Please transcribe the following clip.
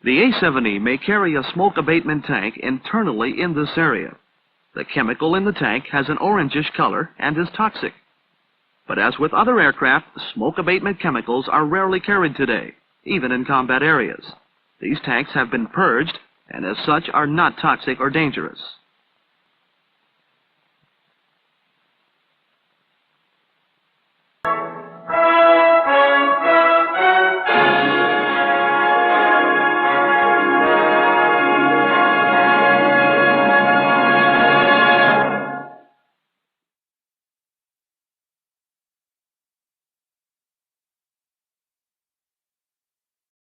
The A-70 may carry a smoke abatement tank internally in this area. The chemical in the tank has an orangish color and is toxic. But as with other aircraft, smoke abatement chemicals are rarely carried today, even in combat areas. These tanks have been purged and as such are not toxic or dangerous.